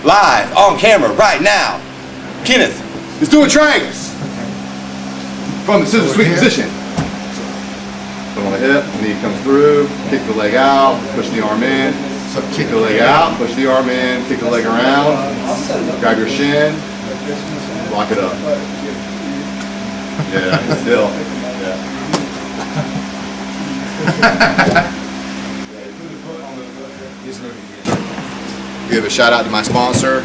live on camera right now. Kenneth is doing triangles from the scissor sweep position. Put on the hip, knee comes through, kick the leg out, push the arm in, kick the leg out, push the arm in, kick the leg around, grab your shin, lock it up. Yeah, still. Yeah. Give a shout out to my sponsor,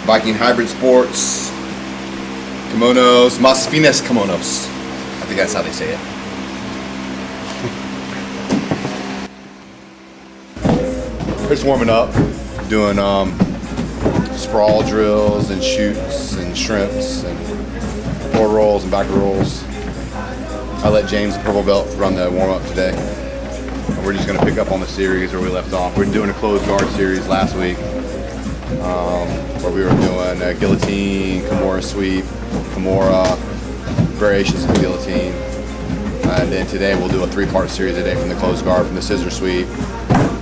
Viking Hybrid Sports, kimonos, Mas Finas Kimonos. I think that's how they say it. Just warming up, doing sprawl drills and shoots and shrimps and forward rolls and back rolls. I let James, the purple belt, run the warm up today. And we're just going to pick up on the series where we left off. We were doing a closed guard series last week where we were doing a guillotine, Kimura sweep, Kimura, variations of the guillotine. And then today we'll do a 3-part series today from the closed guard, from the scissor sweep,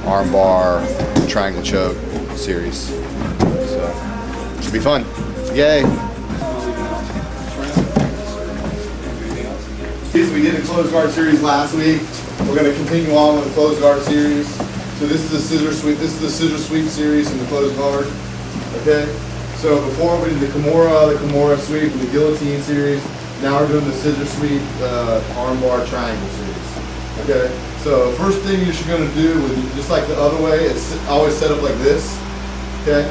arm bar, triangle choke series. So, should be fun. Yay. We did a closed guard series last week. We're going to continue on with the closed guard series. So this is a scissor sweep. This is the scissor sweep series in the closed guard. Okay. So before we did the Kimura sweep, and the guillotine series. Now we're doing the scissor sweep, arm bar triangle series. Okay. So first thing you're going to do, just like the other way, it's always set up like this. Okay.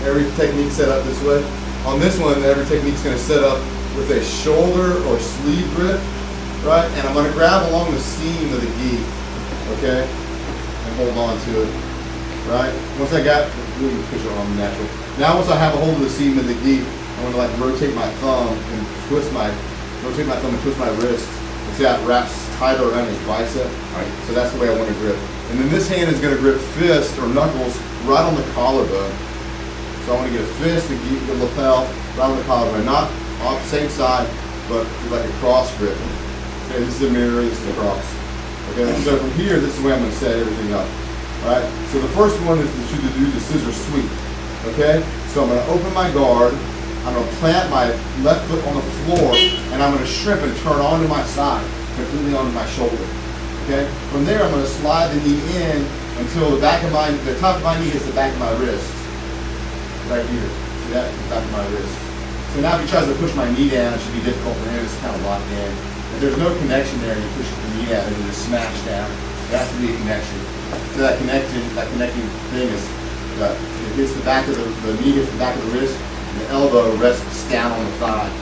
Every technique set up this way. On this one, every technique is going to set up with a shoulder or sleeve grip, right? And I'm going to grab along the seam of the gi, okay, and hold on to it, right? Once I got, push your arm natural. Now once I have a hold of the seam of the gi, I'm going to like rotate my thumb and twist my wrist. And see how it wraps tighter around his bicep. Right. So that's the way I want to grip. And then this hand is going to grip fist or knuckles right on the collarbone. So I want to get a fist and get the lapel right on the collarbone, not off the same side, but like a cross grip. Okay, this is a mirror, this is a cross. Okay, so from here, this is the way I'm going to set everything up. Alright, so the first one is to do the scissor sweep. Okay, so I'm going to open my guard, I'm going to plant my left foot on the floor, and I'm going to shrimp and turn onto my side, completely onto my shoulder. Okay, from there I'm going to slide the knee in until the top of my knee hits the back of my wrist. Right here, see that? The back of my wrist. So now if he tries to push my knee down, it should be difficult for him. It's kind of locked in. If there's no connection there and you push the knee down, it'll just smash down. There has to be a connection. So that connecting thing is, it hits the back of the knee, hits the back of the wrist, and the elbow rests down on the thigh.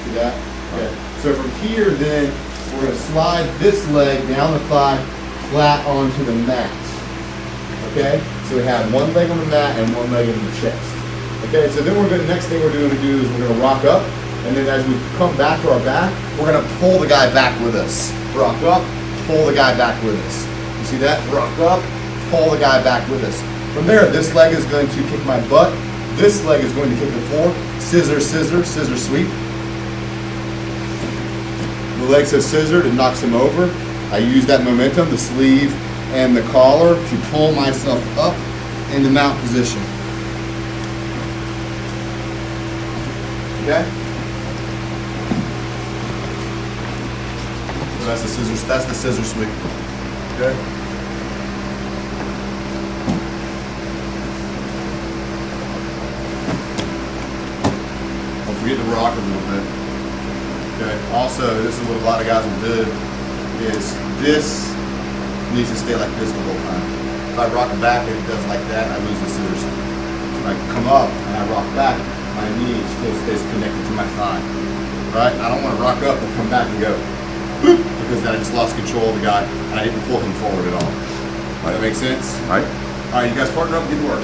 See that? Okay. So from here then, we're going to slide this leg down the thigh, flat onto the mat. Okay? So we have one leg on the mat and one leg in the chest. Okay, so then next thing we're going to do is we're going to rock up, and then as we come back to our back, we're going to pull the guy back with us. Rock up, pull the guy back with us. You see that? Rock up, pull the guy back with us. From there, this leg is going to kick my butt. This leg is going to kick the floor. Scissor, scissor, scissor sweep. The leg says scissored, it knocks him over. I use that momentum, the sleeve and the collar, to pull myself up in the mount position. Okay? So that's the scissor sweep. Okay? Don't forget to rock a little bit. Okay. Also, this is what a lot of guys will do, is this needs to stay like this the whole time. If I rock it back and it does like that, I lose the scissor sweep. So I come up and I rock back, my knee still stays connected to my thigh. Right? I don't want to rock up and come back and go, boop, because then I just lost control of the guy and I didn't pull him forward at all. Right. That make sense? Right. Alright, you guys partner up and get to work.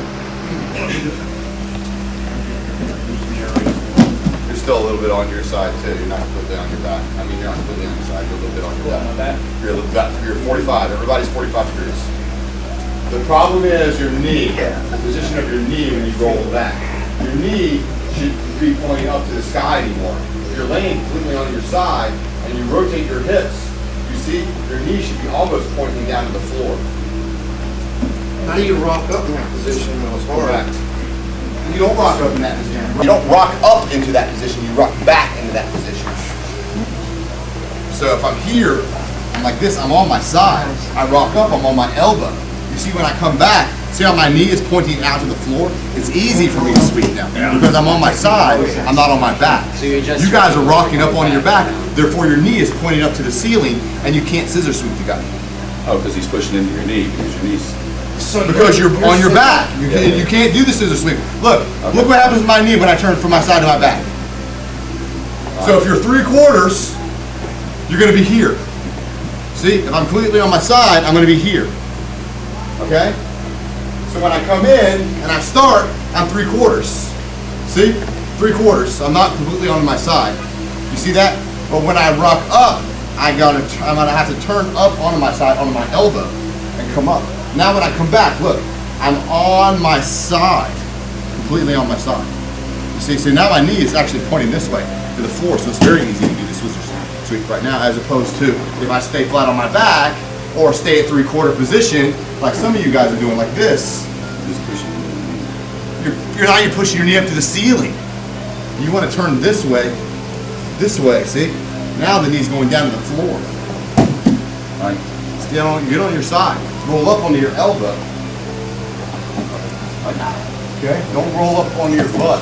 You're still a little bit on your side too. You're not completely on your back. I mean, you're not completely on your side. You're a little bit on your back. You're a little bit, you're 45. Everybody's 45 degrees. The problem is your knee, the position of your knee when you roll back. Your knee should be pointing up to the sky anymore. If you're laying completely on your side and you rotate your hips, you see your knee should be almost pointing down to the floor. How do you rock up in that position when it's hard? Correct. You don't rock up in that position. You don't rock up into that position. You rock back into that position. So if I'm here, I'm like this, I'm on my side. I rock up, I'm on my elbow. You see when I come back, see how my knee is pointing out to the floor? It's easy for me to sweep now because I'm on my side, I'm not on my back. So you guys are rocking up on your back, therefore your knee is pointing up to the ceiling and you can't scissor sweep the guy. Oh, because he's pushing into your knee, because your knee's... Because you're on your back. You can't do the scissor sweep. Look what happens to my knee when I turn from my side to my back. So if you're 3/4, you're gonna be here. See, if I'm completely on my side, I'm gonna be here. Okay? So when I come in and I start, I'm 3/4. See? 3/4. I'm not completely on my side. You see that? But when I rock up, I'm gonna have to turn up onto my side, onto my elbow, and come up. Now when I come back, look, I'm on my side, completely on my side. You see, so now my knee is actually pointing this way to the floor, so it's very easy to do the scissor sweep right now, as opposed to if I stay flat on my back or stay at 3/4 position, like some of you guys are doing like this. Just pushing. You're pushing your knee up to the ceiling. You want to turn this way, see? Now the knee's going down to the floor. Right. Get on your side. Roll up onto your elbow. Okay? Don't roll up onto your butt.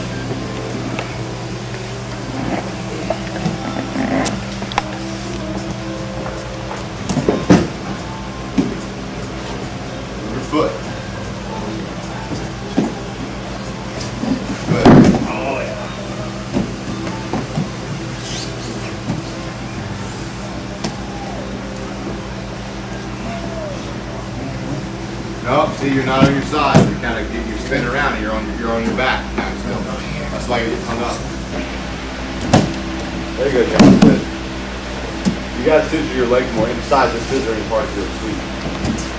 Your foot. Good. Oh, yeah. No, see, you're not on your side. You kind of you spin around and you're on your back. That's why you get hung up. There you go, John. Good. You got to scissor your legs more. Emphasize the scissoring part of your sweep.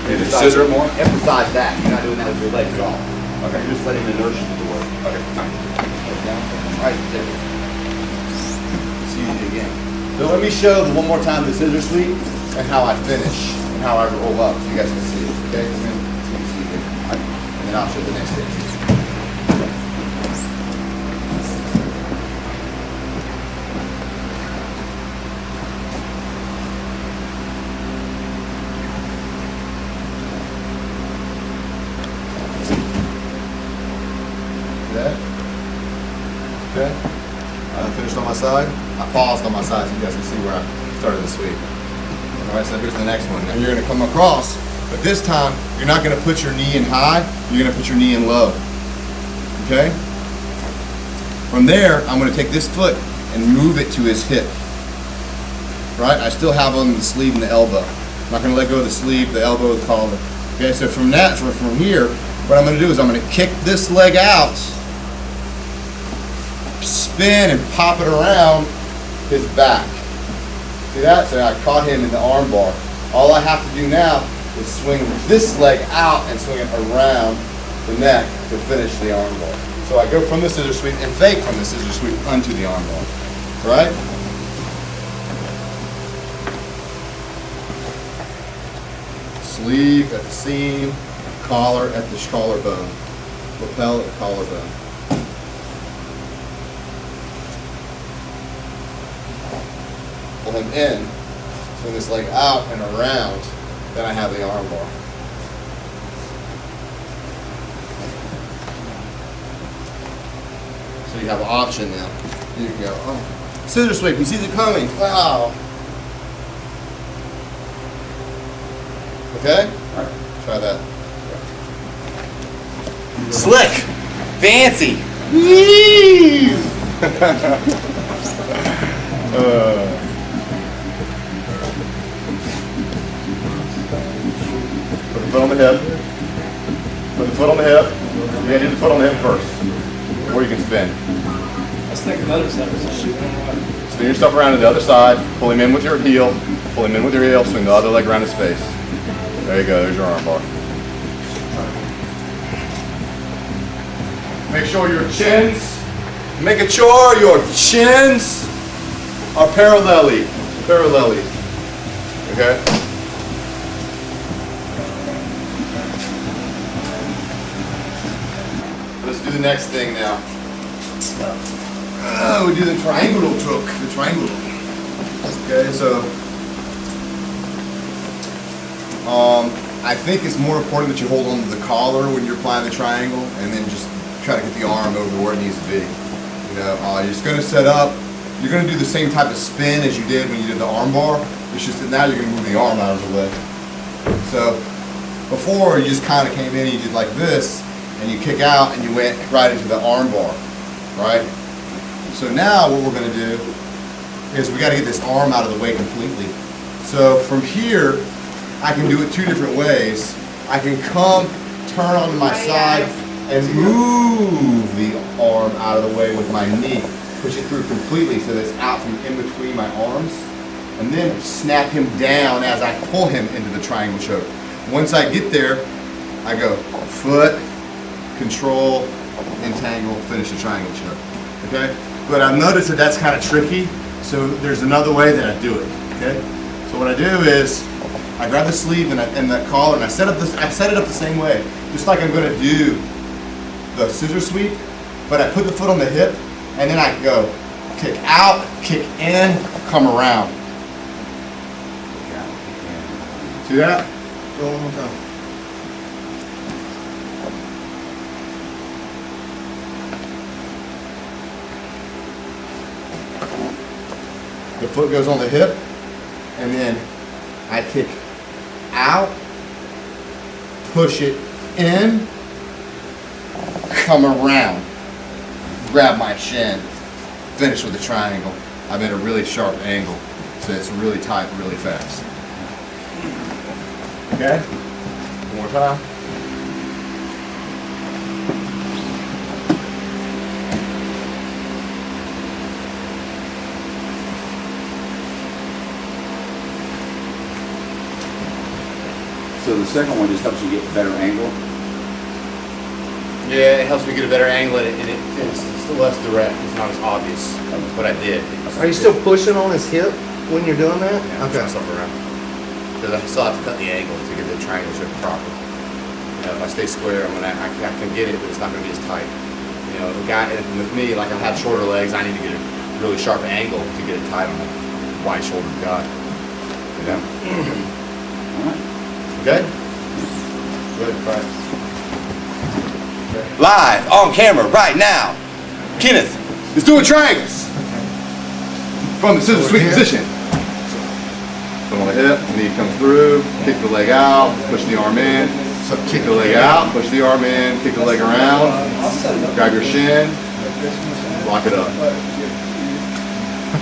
Maybe scissor it more? Emphasize that. You're not doing that with your legs at all. Okay. You're just letting the inertia do the work. Okay. Right there. See you again. So let me show one more time the scissor sweep and how I finish and how I roll up so you guys can see it. Okay? And then I'll show the next thing. Okay? I finished on my side. I paused on my side so you guys can see where I started the sweep. Alright, so here's the next one. Now you're going to come across, but this time you're not going to put your knee in high, you're going to put your knee in low. Okay? From there, I'm going to take this foot and move it to his hip. Right? I still have on the sleeve and the elbow. I'm not going to let go of the sleeve, the elbow, the collar. Okay, so from here, what I'm going to do is I'm going to kick this leg out, spin and pop it around his back. See that? So I caught him in the arm bar. All I have to do now is swing this leg out and swing it around the neck to finish the arm bar. So I go from the scissor sweep and fake from the scissor sweep onto the arm bar. Right? Sleeve at the seam, collar at the collarbone, lapel at the collarbone. Pull him in, swing this leg out and around, then I have the arm bar. So you have an option now. You can go, oh, scissor sweep, he sees it coming, wow. Okay? All right. Try that. Slick. Fancy. Put the foot on the hip. Put the foot on the hip. You gotta do the foot on the hip first. Before you can spin. I was thinking the other side was shooting on the Spin your stuff around to the other side. Pull him in with your heel. Pull him in with your heel. Swing the other leg around his face. There you go. There's your arm bar. Make sure your chins. Make sure your chins are parallelly. Okay? Let's do the next thing now. We do the triangle truck. The triangle. Okay, so I think it's more important that you hold on to the collar when you're applying the triangle, and then just try to get the arm over where it needs to be. You know, you're just going to set up. You're going to do the same type of spin as you did when you did the arm bar. It's just that now you're going to move the arm out of the way. So before you just kind of came in and you did like this, and you kick out and you went right into the arm bar, right? So now what we're going to do is we got to get this arm out of the way completely. So from here, I can do it two different ways. I can come, turn onto my side, and move the arm out of the way with my knee. Push it through completely so that it's out from in between my arms. And then snap him down as I pull him into the triangle choke. Once I get there, I go foot, control, entangle, finish the triangle choke. Okay? But I've noticed that that's kind of tricky, so there's another way that I do it. Okay? So what I do is I grab the sleeve and the collar, and I set it up the same way, just like I'm going to do the scissor sweep. But I put the foot on the hip, and then I go kick out, kick in, come around. See that? Go one more time. The foot goes on the hip, and then I kick out, push it in, come around, grab my shin, finish with the triangle. I'm at a really sharp angle, so it's really tight, really fast. Okay? One more time. So the second one just helps you get a better angle. Yeah, it helps me get a better angle, and it's less direct. It's not as obvious what I did. Are you still pushing on his hip when you're doing that? Yeah, push myself around. Because I still have to cut the angle to get the triangle shape proper. You know, if I stay square, I can get it, but it's not going to be as tight. You know, the guy with me, like I have shorter legs, I need to get a really sharp angle to get it tight on a wide-shouldered guy. You know? All right. Okay? Good, right. Live on camera right now, Kenneth. Let's do triangles. From the scissor sweep position. Foot on the hip, knee comes through, kick the leg out, push the arm in, kick the leg out, push the arm in, kick the leg around, grab your shin, lock it up.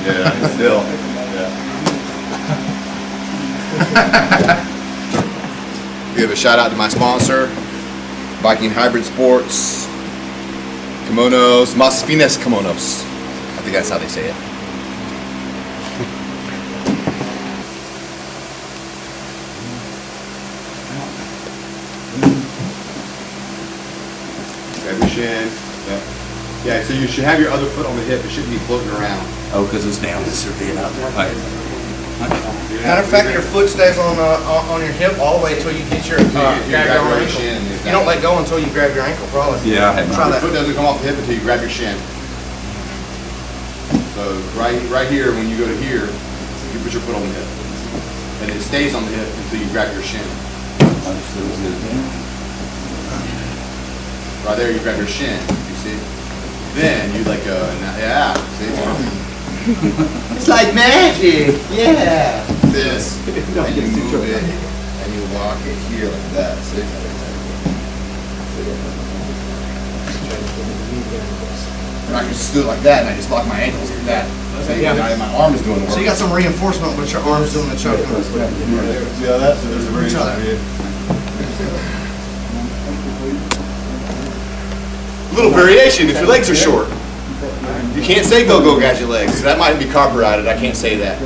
Yeah, still. Yeah. Give a shout out to my sponsor, Viking Hybrid Sports, kimonos, Mas Finas Kimonos. I think that's how they say it. Grab your shin. Yeah, so you should have your other foot on the hip. It shouldn't be floating around. Oh, because it's down. This is being up. Right. Matter of fact, your foot stays on your hip all the way until you get your grab your ankle. shin. You don't let go until you grab your ankle, probably. Yeah, I had Try mine. Your that. foot doesn't come off the hip until you grab your shin. So right here, when you go to here, you put your foot on the hip, and it stays on the hip until you grab your shin. Right there, you grab your shin. You see? Then you let go, and now, yeah. See? It's like magic. Yeah. This, and you move it, and you lock it here like that. See? And I can just do it like that, and I just lock my ankles like that. See? Yeah. Now my arm is doing the work. So you got some reinforcement, but your arm's doing the choking. See how that? So there's a variation Try that. for you. A little variation if your legs are short. You can't say go gadget legs. That might be copyrighted. I can't say that.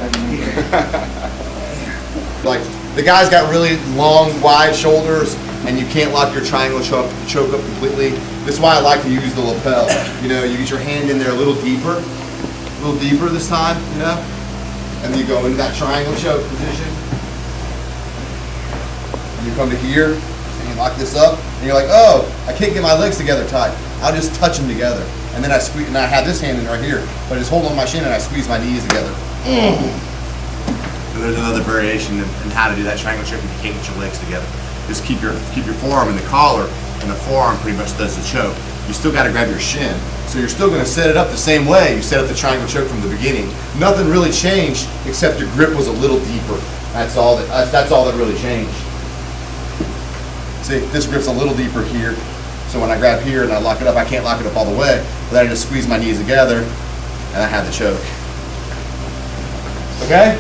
Like the guy's got really long, wide shoulders, and you can't lock your triangle choke up completely. This is why I like to use the lapel. You know, you get your hand in there a little deeper this time. You know, and then you go into that triangle choke position. And you come to here, and you lock this up, and you're like, oh, I can't get my legs together tight. I'll just touch them together. And then I squeeze, and I have this hand in right here, but I just hold on my shin and I squeeze my knees together. So there's another variation in how to do that triangle choke if you can't get your legs together. Just keep your forearm in the collar, and the forearm pretty much does the choke. You still got to grab your shin. So you're still going to set it up the same way you set up the triangle choke from the beginning. Nothing really changed except your grip was a little deeper. That's all that really changed. See, this grip's a little deeper here. So when I grab here and I lock it up, I can't lock it up all the way. But then I just squeeze my knees together and I have the choke. Okay?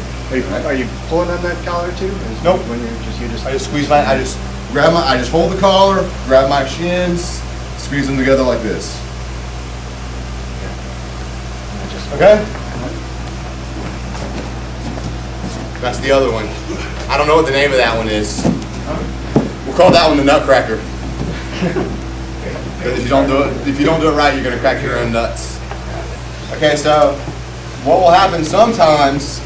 Are you pulling on that collar too? Nope. When you just I just squeeze I just hold the collar, grab my shins, squeeze them together like this. Okay? That's the other one. I don't know what the name of that one is. We'll call that one the Nutcracker. Because if you don't do it right, you're gonna crack your own nuts. Okay, so what will happen sometimes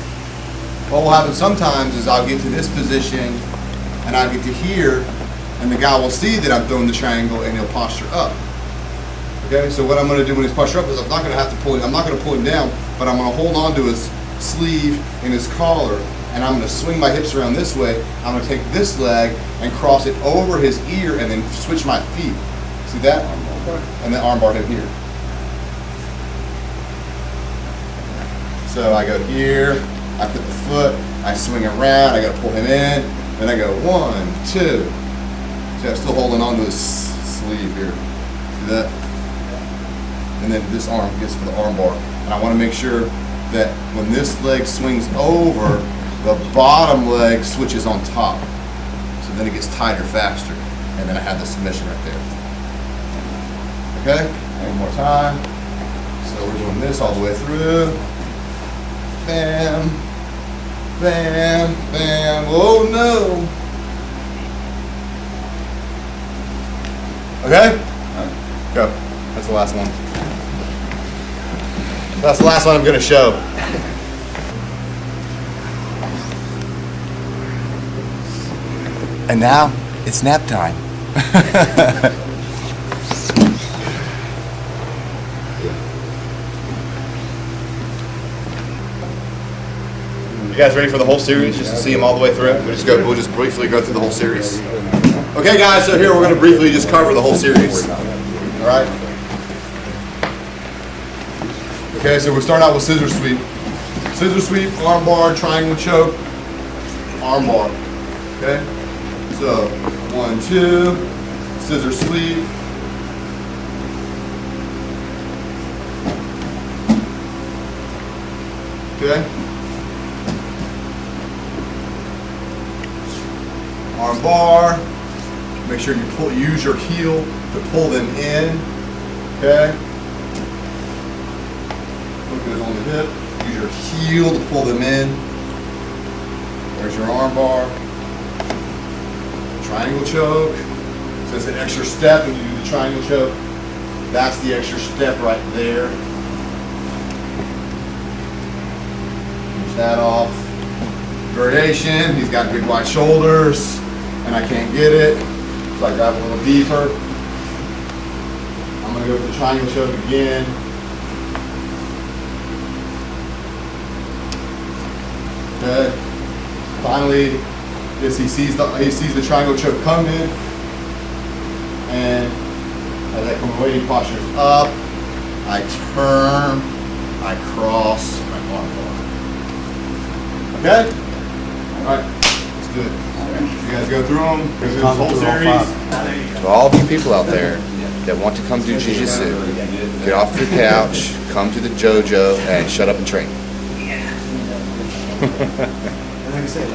is I'll get to this position and I'll get to here, and the guy will see that I'm throwing the triangle and he'll posture up. Okay, so what I'm going to do when he's postured up is I'm not going to pull him down, but I'm going to hold on to his sleeve and his collar, and I'm going to swing my hips around this way. I'm going to take this leg and cross it over his ear and then switch my feet. See that? And then armbar him here. So I go here, I put the foot, I swing around, I got to pull him in, then I go 1, 2. See, I'm still holding on to his sleeve here. See that? And then this arm gets for the arm bar. And I want to make sure that when this leg swings over, the bottom leg switches on top. So then it gets tighter faster. And then I have the submission right there. Okay? One more time. So we're doing this all the way through. Bam. Bam. Bam. Oh no. Okay? Go. That's the last one. That's the last one I'm going to show. And now it's nap time. You guys ready for the whole series, just to see them all the way through? We'll just briefly go through the whole series. Okay, guys. So here we're going to briefly just cover the whole series. All right. Okay, so we're starting out with scissor sweep. Scissor sweep, arm bar, triangle choke, arm bar. Okay? So, 1, 2, scissor sweep. Okay? Arm bar. Make sure you use your heel to pull them in. Okay? Goes on the hip. Use your heel to pull them in. There's your arm bar. Triangle choke. So it's an extra step when you do the triangle choke. That's the extra step right there. Finish that off. Variation. He's got big wide shoulders, and I can't get it, so I grab a little deeper. I'm gonna go for the triangle choke again. Okay. Finally, he sees the triangle choke coming, and as I come away, he postures up. I turn, I cross my arm bar. Okay. All right. Let's do it. You guys go through them. Go through this whole series. To all of you people out there that want to come do jiu-jitsu, get off your couch, come to the JoJo, and shut up and train. And like I said,